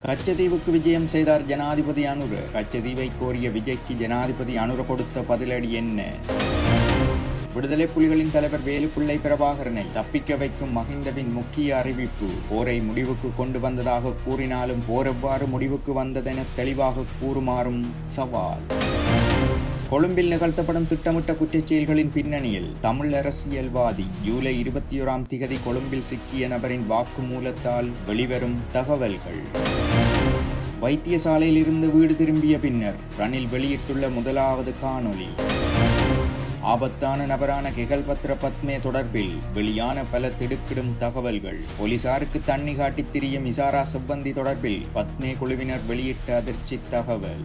கச்சத்தீவுக்கு விஜயம் செய்தார் ஜனாதிபதி அனுர. கச்சத்தீவை கோரிய விஜய்க்கு ஜனாதிபதி அனுர கொடுத்த பதிலடி என்ன? விடுதலை புலிகளின் தலைவர் வேலுப்பிள்ளை பிரபாகரனை தப்பிக்க வைக்கும் மஹிந்தவின் முக்கிய அறிவிப்பு. போரை முடிவுக்கு கொண்டு வந்ததாக கூறினாலும் போர் எவ்வாறு முடிவுக்கு வந்ததென தெளிவாக கூறுமாறும் சவால். கொழும்பில் நிகழ்த்தப்படும் திட்டமிட்ட குற்றச்செயல்களின் பின்னணியில் தமிழ் அரசியல்வாதி. ஜூலை 21 கொழும்பில் சிக்கிய நபரின் வாக்குமூலத்தால் வெளிவரும் தகவல்கள். வைத்தியசாலையில் இருந்து வீடு திரும்பிய பின்னர் ரணில் வெளியிட்டுள்ள முதலாவது காணொளி. ஆபத்தான நபரான கெகல்பத்ர பத்மே தொடர்பில் வெளியான பல திடுக்கிடும் தகவல்கள். போலீசாருக்கு தண்ணி காட்டித் திரியும் இசாரா சிப்பந்தி தொடர்பில் பத்மே குழுவினர் வெளியிட்ட அதிர்ச்சி தகவல்.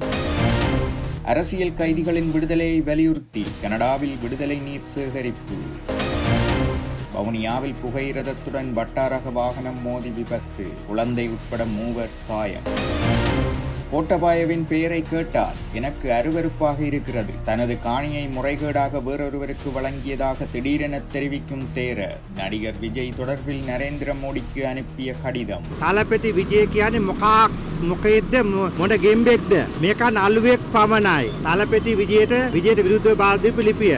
அரசியல் கைதிகளின் விடுதலையை வலியுறுத்தி கனடாவில் விடுதலை நீர் சேகரிப்பு. வவுனியாவில் புகையிரதத்துடன் வட்டாரக வாகனம் மோதி விபத்து. குழந்தை உட்பட 3 காயம். கோட்டபாயவின் பெயரை கேட்டால் எனக்கு அருவருப்பாக இருக்கிறது. தனது காணியை முறைகேடாக வேறொருவருக்கு வழங்கியதாக திடீரென தெரிவிக்கும் தேர. நடிகர் விஜய் தொடர்பில் நரேந்திர மோடிக்கு அனுப்பிய கடிதம். තලපෙති විජය කියන්නේ මොකෙද්ද මොන ගෙම්බෙක්ද මේක නළුවෙක් පමණයි. තලපෙති විජයට විරුද්ධව බාධා ලිපිය.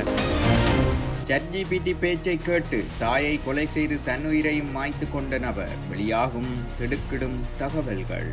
ChatGPT பேச்சை கேட்டு தாயை கொலை செய்து தன்னுயிரையும் மாய்த்து கொண்ட நபர். வெளியாகும் திடுக்கிடும் தகவல்கள்.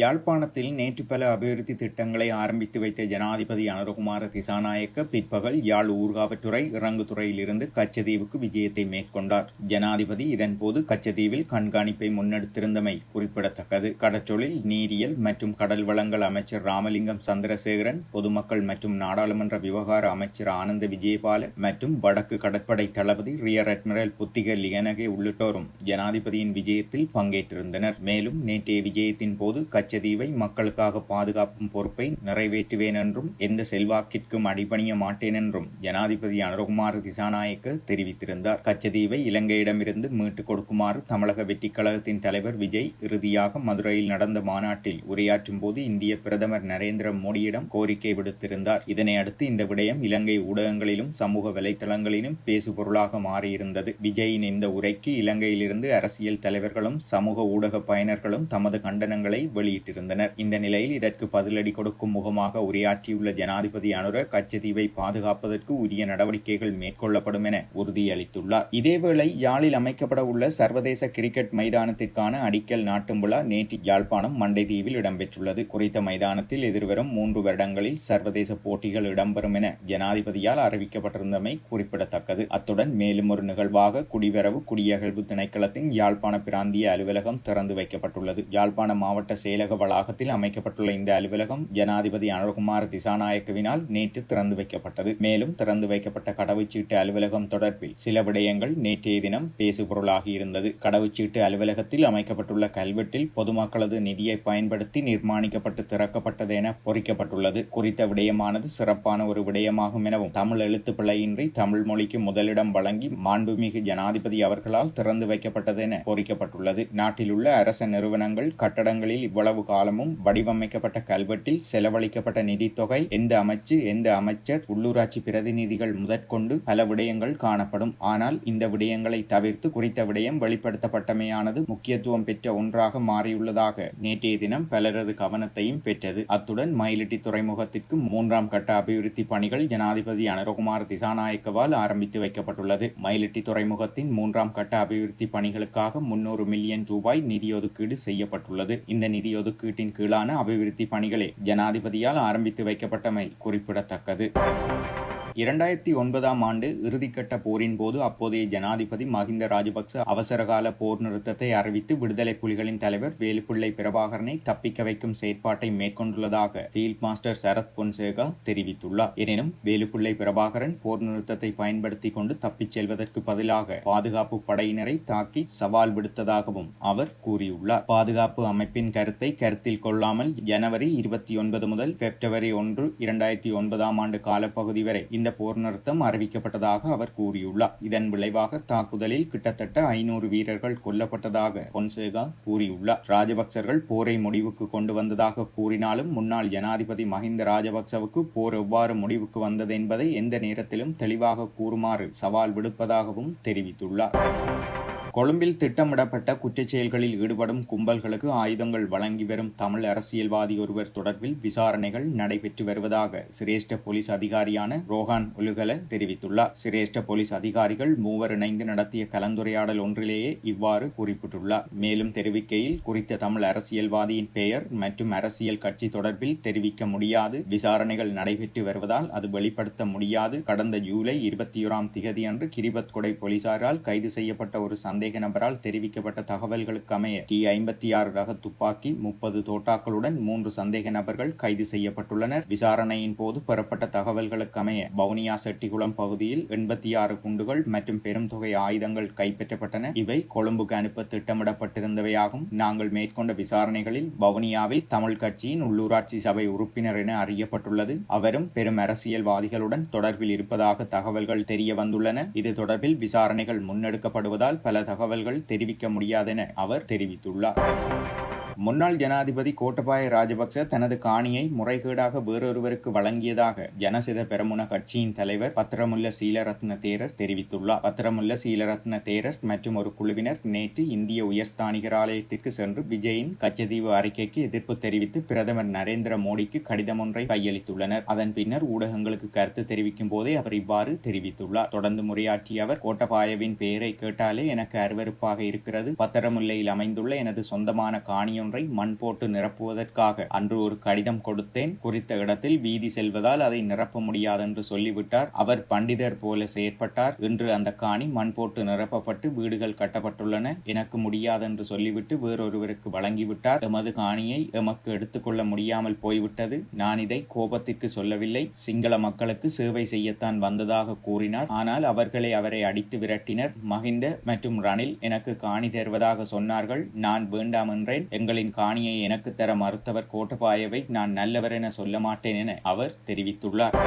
யாழ்ப்பாணத்தில் நேற்று பல அபிவிருத்தி திட்டங்களை ஆரம்பித்து வைத்த ஜனாதிபதி அனுரகுமார திசாநாயக்க பிற்பகல் யாழ் ஊர்காவற்றுறை இறங்குதுறையிலிருந்து கச்சத்தீவுக்கு விஜயத்தை மேற்கொண்டார். ஜனாதிபதி இதன்போது கச்சத்தீவில் கண்காணிப்பை முன்னெடுத்திருந்தமை குறிப்பிடத்தக்கது. கடற்றொழில், நீரியல் மற்றும் கடல் வளங்கள் அமைச்சர் ராமலிங்கம் சந்திரசேகரன், பொதுமக்கள் மற்றும் நாடாளுமன்ற விவகார அமைச்சர் ஆனந்த விஜயபால மற்றும் வடக்கு கடற்படை தளபதி ரியர் அட்மிரல் புத்திக லியனகே உள்ளிட்டோரும் ஜனாதிபதியின் விஜயத்தில் பங்கேற்றிருந்தனர். மேலும் நேற்றைய விஜயத்தின் போது கச்சத்தீவை மக்களுக்காக பாதுகாப்பும் பொறுப்பை நிறைவேற்றுவேன் என்றும் எந்த செல்வாக்கிற்கும் அடிபணிய மாட்டேன் என்றும் ஜனாதிபதி அனுரகுமார திசாநாயக்க தெரிவித்திருந்தார். கச்சத்தீவை இலங்கையிடமிருந்து மீட்டுக் கொடுக்குமாறு தமிழக வெற்றிக் கழகத்தின் தலைவர் விஜய் இறுதியாக மதுரையில் நடந்த மாநாட்டில் உரையாற்றும் போது இந்திய பிரதமர் நரேந்திர மோடியிடம் கோரிக்கை விடுத்திருந்தார். இதனை அடுத்து இந்த விடயம் இலங்கை ஊடகங்களிலும் சமூக வலைதளங்களிலும் பேசுபொருளாக மாறியிருந்தது. விஜயின் இந்த உரைக்கு இலங்கையிலிருந்து அரசியல் தலைவர்களும் சமூக ஊடக பயனர்களும் தமது கண்டனங்களை வெளியிட்டிருந்தனர். இந்த நிலையில் இதற்கு பதிலடி கொடுக்கும் முகமாக உரையாற்றியுள்ள ஜனாதிபதி அனுர கச்சத்தீவை பாதுகாப்பதற்கு உரிய நடவடிக்கைகள் மேற்கொள்ளப்படும் என உறுதியளித்துள்ளார். இதேவேளை யாழில் அமைக்கப்பட உள்ள சர்வதேச கிரிக்கெட் மைதானத்திற்கான அடிக்கல் நாட்டும் விழா நேற்று யாழ்ப்பாணம் மண்டைதீவில் இடம்பெற்றுள்ளது. குறித்த மைதானத்தில் எதிர்வரும் 3 வருடங்களில் சர்வதேச போட்டிகள் இடம்பெறும் என ஜனாதிபதியால் அறிவிக்கப்பட்டிருந்தமை குறிப்பிடத்தக்கது. அத்துடன் மேலும் ஒரு நிகழ்வாக குடிவரவு குடியகழ்வு திணைக்களத்தின் யாழ்ப்பாண பிராந்திய அலுவலகம் திறந்து வைக்கப்பட்டுள்ளது. யாழ்ப்பாண மாவட்ட செயலக வளாகத்தில் அமைக்கப்பட்டுள்ள இந்த அலுவலகம் ஜனாதிபதி அனுரகுமார திசாநாயக்கவினால் நேற்று திறந்து வைக்கப்பட்டது. மேலும் திறந்து வைக்கப்பட்ட கடவுச்சீட்டு அலுவலகம் தொடர்பில் சில விடயங்கள் நேற்றைய தினம் பேசுபொருளாகி இருந்தது. கடவுச்சீட்டு அலுவலகத்தில் அமைக்கப்பட்டுள்ள கல்வெட்டில் பொதுமக்களது நிதியை பயன்படுத்தி நிர்மாணிக்கப்பட்டு திறக்கப்பட்டது என பொறிக்கப்பட்டுள்ளது. குறித்த விடயமானது சிறப்பான ஒரு விடயமாகும் எனவும் தமிழ் எழுத்து பிழையின்றி தமிழ் மொழிக்கு முதலிடம் வழங்கி மாண்புமிகு ஜனாதிபதி அவர்களால் திறந்து வைக்கப்பட்டது என பொறிக்கப்பட்டுள்ளது. நாட்டில் உள்ள அரச நிறுவனங்கள் கட்டடங்களில் இவ்வளவு காலமும் வடிவமைக்கப்பட்ட கல்வெட்டில் செலவழிக்கப்பட்ட நிதித்தொகை, எந்த அமைச்சு, எந்த அமைச்சர், உள்ளூராட்சி பிரதிநிதிகள் முதற்கொண்டு பல விடயங்கள் காணப்படும். ஆனால் இந்த விடயங்களை தவிர்த்து குறித்த விடயம் வெளிப்படுத்தப்பட்டமையானது முக்கியத்துவம் பெற்ற ஒன்றாக மாறியுள்ளதாக நேற்றைய தினம் பலரது கவனத்தையும் பெற்றது. அத்துடன் மயிலிட்டி துறைமுகத்திற்கு 3ஆம் கட்ட அபிவிருத்தி பணிகள் ஜனாதிபதி அனுரகுமார திசாநாயக்கவால் ஆரம்பித்து வைக்கப்பட்டுள்ளது. மயிலிட்டி துறைமுகத்தின் 3ஆம் கட்ட அபிவிருத்தி பணிகளுக்காக 300 மில்லியன் ரூபாய் நிதி ஒதுக்கீடு செய்யப்பட்டுள்ளது. இந்த நிதி ஒதுக்கீட்டின் கீழான அபிவிருத்தி பணிகளே ஜனாதிபதியால் ஆரம்பித்து வைக்கப்பட்டமை குறிப்பிடத்தக்கது. 2009ஆம் ஆண்டு இறுதிக்கட்ட போரின் போது அப்போதைய ஜனாதிபதி மஹிந்த ராஜபக்ச அவசரகால போர் நிறுத்தத்தை அறிவித்து விடுதலை புலிகளின் தலைவர் வேலுப்பிள்ளை பிரபாகரனை தப்பிக்க வைக்கும் செயற்பாட்டை மேற்கொண்டுள்ளதாக ஃபீல்ட் மாஸ்டர் சரத் பொன்சேகா தெரிவித்துள்ளார். எனினும் வேலுப்பிள்ளை பிரபாகரன் போர் நிறுத்தத்தை பயன்படுத்தி கொண்டு தப்பிச் செல்வதற்கு பதிலாக பாதுகாப்பு படையினரை தாக்கி சவால் விடுத்ததாகவும் அவர் கூறியுள்ளார். பாதுகாப்பு அமைப்பின் கருத்தை கருத்தில் கொள்ளாமல் ஜனவரி 29 முதல் பிப்ரவரி 1, 2009ஆம் ஆண்டு காலப்பகுதி வரை இந்த போர் நிறுத்தம் அறிவிக்கப்பட்டதாக அவர் கூறியுள்ளார். இதன் விளைவாக தாக்குதலில் கிட்டத்தட்ட 500 வீரர்கள் கொல்லப்பட்டதாக பொன்சேகா கூறியுள்ளார். ராஜபக்சர்கள் போரை முடிவுக்கு கொண்டு வந்ததாக கூறினாலும் முன்னாள் ஜனாதிபதி மஹிந்த ராஜபக்சவுக்கு போர் எவ்வாறு முடிவுக்கு வந்தது என்பதை எந்த நேரத்திலும் தெளிவாக கூறுமாறு சவால் விடுப்பதாகவும் தெரிவித்துள்ளார். கொழும்பில் திட்டமிடப்பட்ட குற்றச் செயல்களில் ஈடுபடும் கும்பல்களுக்கு ஆயுதங்கள் வழங்கி வரும் தமிழ் அரசியல்வாதி ஒருவர் தொடர்பில் விசாரணைகள் நடைபெற்று வருவதாக சிரேஷ்ட போலீஸ் அதிகாரியான ரோஹான் உலுகல தெரிவித்துள்ளார். சிரேஷ்ட போலீஸ் அதிகாரிகள் மூவர் இணைந்து நடத்திய கலந்துரையாடல் ஒன்றிலேயே இவ்வாறு குறிப்பிட்டுள்ளார். மேலும் தெரிவிக்கையில் குறித்த தமிழ் அரசியல்வாதியின் பெயர் மற்றும் அரசியல் கட்சி தொடர்பில் தெரிவிக்க முடியாது. விசாரணைகள் நடைபெற்று வருவதால் அது வெளிப்படுத்த முடியாது. கடந்த ஜூலை 21 அன்று கிரிபத் கொடை போலீசாரால் கைது செய்யப்பட்ட ஒரு சந்தேக நபரால் தெரிவிக்கப்பட்ட தகவல்களுக்கு அமைய T56 ரக துப்பாக்கி 30 தோட்டாக்களுடன் 3 சந்தேக நபர்கள் கைது செய்யப்பட்டுள்ளனர். விசாரணையின் போது பெறப்பட்ட தகவல்களுக்கு அமைய வவுனியா செட்டிகுளம் பகுதியில் 86 குண்டுகள் மற்றும் பெரும் தொகை ஆயுதங்கள் கைப்பற்றப்பட்டன. இவை கொழும்புக்கு அனுப்ப திட்டமிடப்பட்டிருந்தவையாகும். நாங்கள் மேற்கொண்ட விசாரணைகளில் வவுனியாவில் தமிழ் கட்சியின் உள்ளூராட்சி சபை உறுப்பினர் என அறியப்பட்டுள்ளது. அவரும் பெரும் அரசியல்வாதிகளுடன் தொடர்பில் இருப்பதாக தகவல்கள் தெரிய வந்துள்ளன. இது தொடர்பில் விசாரணைகள் முன்னெடுக்கப்படுவதால் பல தகவல்கள் தெரிவிக்க முடியாதென அவர் தெரிவித்துள்ளார். முன்னாள் ஜனாதிபதி கோட்டபாய ராஜபக்ச தனது காணியை முறைகேடாக வேறொருவருக்கு வழங்கியதாக ஜனசித பெரமுன கட்சியின் தலைவர் பத்திரமுல்ல சீலரத்ன தேரர் தெரிவித்துள்ளார். பத்திரமுல்ல சீலரத்ன தேரர் மற்றும் ஒரு குழுவினர் நேற்று இந்திய உயர்ஸ்தானிகர் ஆலயத்திற்கு சென்று விஜயின் கச்சதீவு அறிக்கைக்கு எதிர்ப்பு தெரிவித்து பிரதமர் நரேந்திர மோடிக்கு கடிதம் ஒன்றை கையளித்துள்ளனர். அதன் பின்னர் ஊடகங்களுக்கு கருத்து தெரிவிக்கும் போதே அவர் இவ்வாறு தெரிவித்துள்ளார். தொடர்ந்து முறையாற்றிய அவர், கோட்டபாயவின் பெயரை கேட்டாலே எனக்கு அருவருப்பாக இருக்கிறது. பத்திரமுல்லையில் அமைந்துள்ள எனது சொந்தமான காணியை மண் போட்டு நிரப்புவதற்காக அன்று ஒரு கடிதம் கொடுத்தேன். குறித்த இடத்தில் வீதி செல்வதால் அதை நிரப்ப முடியாது என்று சொல்லிவிட்டார். அவர் பண்டிதர் போல செயற்பட்டார். இன்று அந்த காணி மண் போட்டு நிரப்பப்பட்டு வீடுகள் கட்டப்பட்டுள்ளன. எனக்கு முடியாது என்று சொல்லிவிட்டு வேறொருவருக்கு வழங்கிவிட்டார். எமது காணியை எமக்கு எடுத்துக்கொள்ள முடியாமல் போய்விட்டது. நான் இதை கோபத்திற்கு சொல்லவில்லை. சிங்கள மக்களுக்கு சேவை செய்யத்தான் வந்ததாக கூறினார். ஆனால் அவர்களை அவரை அடித்து விரட்டினர். மஹிந்த மற்றும் ரணில் எனக்கு காணி தருவதாக சொன்னார்கள். நான் வேண்டாம் என்றேன். எங்களின் காணியை எனக்கு தர மறுத்தவர் கோட்டபாயவை நான் நல்லவர் என சொல்ல மாட்டேன் என அவர் தெரிவித்துள்ளார்.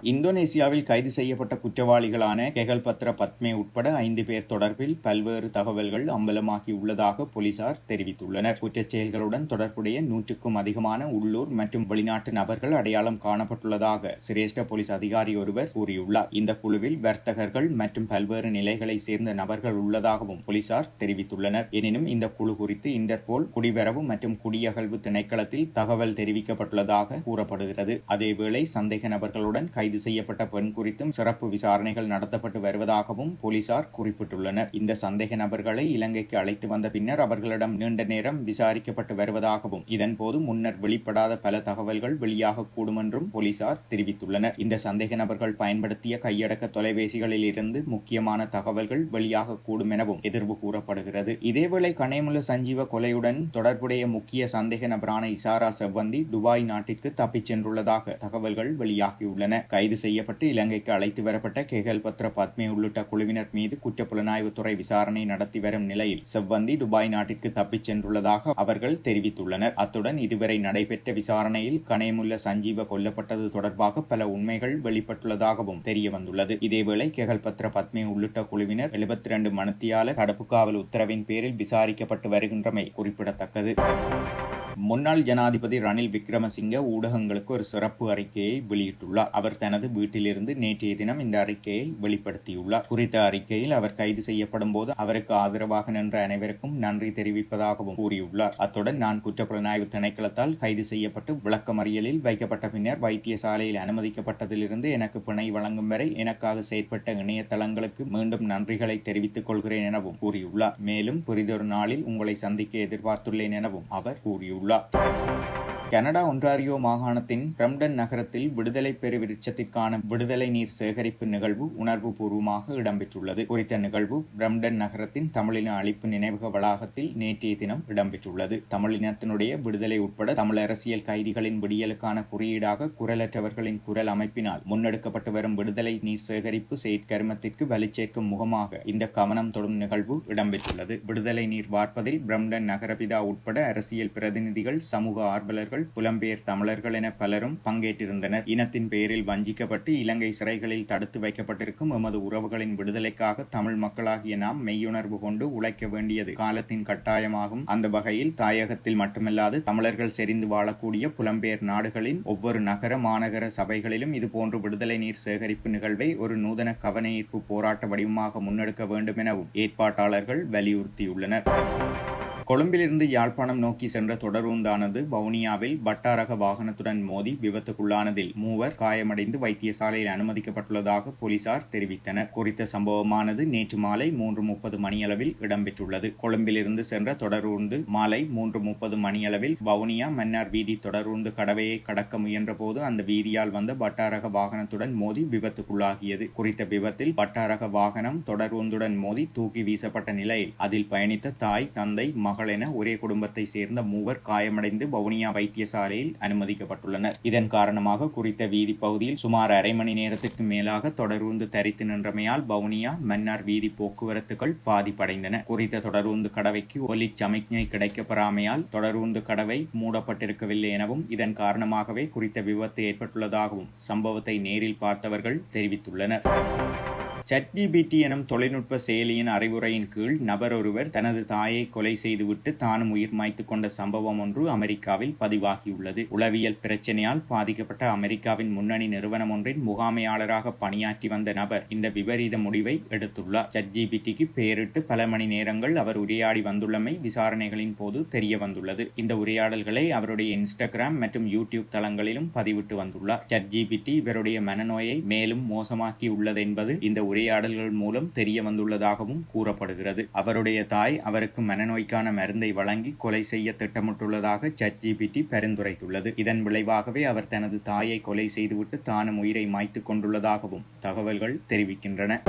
இந்தோனேசியாவில் கைது செய்யப்பட்ட குற்றவாளிகளான கெகல்பத்ர பத்மே உட்பட 5 பேர் தொடர்பில் பல்வேறு தகவல்கள் அம்பலமாகியுள்ளதாக போலீசார் தெரிவித்துள்ளனர். குற்றச் செயல்களுடன் தொடர்புடைய 100க்கும் அதிகமான உள்ளூர் மற்றும் வெளிநாட்டு நபர்கள் அடையாளம் காணப்பட்டுள்ளதாக சிரேஷ்ட போலீஸ் அதிகாரி ஒருவர் கூறியுள்ளார். இந்த குழுவில் வர்த்தகர்கள் மற்றும் பல்வேறு நிலைகளை சேர்ந்த நபர்கள் உள்ளதாகவும் போலீசார் தெரிவித்துள்ளனர். எனினும் இந்த குழு குறித்து இன்டர்போல், குடிவரவு மற்றும் குடியகழ்வு திணைக்களத்தில் தகவல் தெரிவிக்கப்பட்டுள்ளதாக கூறப்படுகிறது. அதேவேளை சந்தேக நபர்களுடன் கைது செய்யப்பட்ட பெண் குறித்தும் சிறப்பு விசாரணைகள் நடத்தப்பட்டு வருவதாகவும் போலீசார் குறிப்பிட்டுள்ளனர். இந்த சந்தேக நபர்களை இலங்கைக்கு அழைத்து வந்த பின்னர் அவர்களிடம் நீண்ட நேரம் விசாரிக்கப்பட்டு வருவதாகவும் இதன்போது முன்னர் வெளிப்படாத பல தகவல்கள் வெளியாகக்கூடும் என்றும் போலீசார் தெரிவித்துள்ளனர். இந்த சந்தேக நபர்கள் பயன்படுத்திய கையடக்க தொலைபேசிகளில் இருந்து முக்கியமான தகவல்கள் வெளியாகக்கூடும் எனவும் எதிர்வு கூறப்படுகிறது. இதேவேளை கனேமுல்ல சஞ்சீவ கொலையுடன் தொடர்புடைய முக்கிய சந்தேக நபரான இசாரா செவ்வந்தி துபாய் நாட்டிற்கு தப்பிச் சென்றுள்ளதாக தகவல்கள் வெளியாகியுள்ளன. கைது செய்யப்பட்டு இலங்கைக்கு அழைத்து வரப்பட்ட கெகல்பத்ர பத்மே உள்ளிட்ட குழுவினர் மீது குற்றப்புலனாய்வுத்துறை விசாரணை நடத்தி வரும் நிலையில் செவ்வந்தி துபாய் நாட்டிற்கு தப்பிச் சென்றுள்ளதாக அவர்கள் தெரிவித்துள்ளனர். அத்துடன் இதுவரை நடைபெற்ற விசாரணையில் கனேமுல்ல சஞ்சீவ கொல்லப்பட்டது தொடர்பாக பல உண்மைகள் வெளிப்பட்டுள்ளதாகவும் தெரிய வந்துள்ளது. இதேவேளை கெகல்பத்ர பத்மே உள்ளிட்ட குழுவினர் 72 மணித்தியால தடுப்பு காவல் உத்தரவின் பேரில் விசாரிக்கப்பட்டு வருகின்றமை குறிப்பிடத்தக்கது. முன்னாள் ஜனாதிபதி ரணில் விக்ரமசிங்க ஊடகங்களுக்கு ஒரு சிறப்பு அறிக்கையை வெளியிட்டுள்ளார். அவர் தனது வீட்டிலிருந்து நேற்றைய தினம் இந்த அறிக்கையை வெளிப்படுத்தியுள்ளார். குறித்த அறிக்கையில் அவர் கைது செய்யப்படும் போது அவருக்கு ஆதரவாக நின்ற அனைவருக்கும் நன்றி தெரிவிப்பதாகவும் கூறியுள்ளார். அத்துடன் நான் குற்றப்புலனாய்வு திணைக்களத்தால் கைது செய்யப்பட்டு விளக்கமறியலில் வைக்கப்பட்ட பின்னர் வைத்தியசாலையில் அனுமதிக்கப்பட்டதிலிருந்து எனக்கு பிணை வழங்கும் வரை எனக்காக செயற்பட்ட இணையதளங்களுக்கு மீண்டும் நன்றிகளை தெரிவித்துக் கொள்கிறேன் எனவும் கூறியுள்ளார். மேலும் புரிதொரு நாளில் உங்களை சந்திக்க எதிர்பார்த்துள்ளேன் எனவும் அவர் கூறியுள்ளார். கனடா ஒன்டாரியோ மாகாணத்தின் பிரம்டன் நகரத்தில் விடுதலை பெருவிருட்சத்திற்கான விடுதலை நீர் சேகரிப்பு நிகழ்வு உணர்வு பூர்வமாக இடம்பெற்றுள்ளது. குறித்த நிகழ்வு பிரம்டன் நகரத்தின் தமிழின அழிப்பு நினைவக வளாகத்தில் நேற்றைய தினம் இடம்பெற்றுள்ளது. தமிழினத்தினுடைய விடுதலை உட்பட தமிழ் அரசியல் கைதிகளின் விடியலுக்கான குறியீடாக குரலற்றவர்களின் குரல் அமைப்பினால் முன்னெடுக்கப்பட்டு வரும் விடுதலை நீர் சேகரிப்பு செயற்கருமத்திற்கு வலுச்சேர்க்கும் முகமாக இந்த கவனம் தொடும் நிகழ்வு இடம்பெற்றுள்ளது. விடுதலை நீர் வார்ப்பதில் பிரம்டன் நகரபிதா உட்பட அரசியல் பிரதிநிதிகள், சமூக ஆர்வலர்கள், தமிழர்கள், புலம்பெயர் தமிழர்கள் என பலரும் பங்கேற்றிருந்தனர். இனத்தின் பெயரில் வஞ்சிக்கப்பட்டு இலங்கை சிறைகளில் தடுத்து வைக்கப்பட்டிருக்கும் எமது உறவுகளின் விடுதலைக்காக தமிழ் மக்களாகிய நாம் மெய்யுணர்வு கொண்டு உழைக்க வேண்டியது காலத்தின் கட்டாயமாகும். அந்த வகையில் தாயகத்தில் மட்டுமல்லாது தமிழர்கள் செறிந்து வாழக்கூடிய புலம்பெயர் நாடுகளின் ஒவ்வொரு நகர மாநகர சபைகளிலும் இதுபோன்று விடுதலை நீர் சேகரிப்பு நிகழ்வை ஒரு நூதன கவனஈர்ப்பு போராட்ட வடிவமாக முன்னெடுக்க வேண்டும் எனவும் ஏற்பாட்டாளர்கள் வலியுறுத்தியுள்ளனர். கொழும்பிலிருந்து யாழ்ப்பாணம் நோக்கி சென்ற தொடரூந்தானது வவுனியாவில் பட்டாரக வாகனத்துடன் மோதி விபத்துக்குள்ளானதில் 3 காயமடைந்து வைத்தியசாலையில் அனுமதிக்கப்பட்டுள்ளதாக போலீசார் தெரிவித்தனர். குறித்த சம்பவமானது நேற்று மாலை 3:30 மணியளவில் இடம்பெற்றுள்ளது. கொழும்பிலிருந்து சென்ற தொடரூந்து மாலை 3:30 மணியளவில் வவுனியா மன்னார் வீதி தொடரூந்து கடவையை கடக்க முயன்ற போது அந்த வீதியால் வந்த பட்டாரக வாகனத்துடன் மோதி விபத்துக்குள்ளாகியது. குறித்த விபத்தில் பட்டாரக வாகனம் தொடரூந்துடன் மோதி தூக்கி வீசப்பட்ட நிலையில் அதில் பயணித்த தாய், தந்தை, மகள் என ஒரே குடும்பத்தை சேர்ந்த 3 காயமடைந்து வவுனியா வைத்தியசாலையில் அனுமதிக்கப்பட்டுள்ளனர். இதன் காரணமாக குறித்த வீதி பகுதியில் சுமார் அரை மணி நேரத்திற்கு மேலாக தொடரூந்து தரித்து நின்றமையால் வவுனியா மன்னார் வீதி போக்குவரத்துகள் பாதிப்படைந்தன. குறித்த தொடரூந்து கடவைக்கு ஒலி சமிக்ஞை கிடைக்கப்பெறாமையால் தொடரூந்து கடவை மூடப்பட்டிருக்கவில்லை எனவும் இதன் காரணமாகவே குறித்த விபத்து ஏற்பட்டுள்ளதாகவும் சம்பவத்தை நேரில் பார்த்தவர்கள் தெரிவித்துள்ளனர். ChatGPT எனும் தொழில்நுட்ப செயலியின் அறிவுரையின் கீழ் நபர் ஒருவர் தனது தாயை கொலை செய்துவிட்டு தானும் உயிர் மாய்த்து கொண்ட சம்பவம் ஒன்று அமெரிக்காவில் பதிவாகியுள்ளது. உளவியல் பிரச்சனையால் பாதிக்கப்பட்ட அமெரிக்காவின் முன்னணி நிறுவனம் ஒன்றின் முகாமையாளராக பணியாற்றி வந்த நபர் இந்த விபரீத முடிவை எடுத்துள்ளார். ChatGPTக்கு பெயரிட்டு பல மணி நேரங்கள் அவர் உரையாடி வந்துள்ளமை விசாரணைகளின் போது தெரிய வந்துள்ளது. இந்த உரையாடல்களை அவருடைய இன்ஸ்டாகிராம் மற்றும் யூடியூப் தளங்களிலும் பதிவிட்டு வந்துள்ளார். ChatGPT இவருடைய மனநோயை மேலும் மோசமாக்கி உள்ளது என்பது இந்த உரையாடல்கள் மூலம் தெரிய வந்துள்ளதாகவும் கூறப்படுகிறது. அவருடைய தாய் அவருக்கு மனநோய்க்கான மருந்தை வழங்கி கொலை செய்ய திட்டமிட்டுள்ளதாக ChatGPT பரிந்துரைத்துள்ளது. இதன் விளைவாகவே அவர் தனது தாயை கொலை செய்துவிட்டு தானும் உயிரை மாய்த்து கொண்டுள்ளதாகவும் தகவல்கள் தெரிவிக்கின்றன.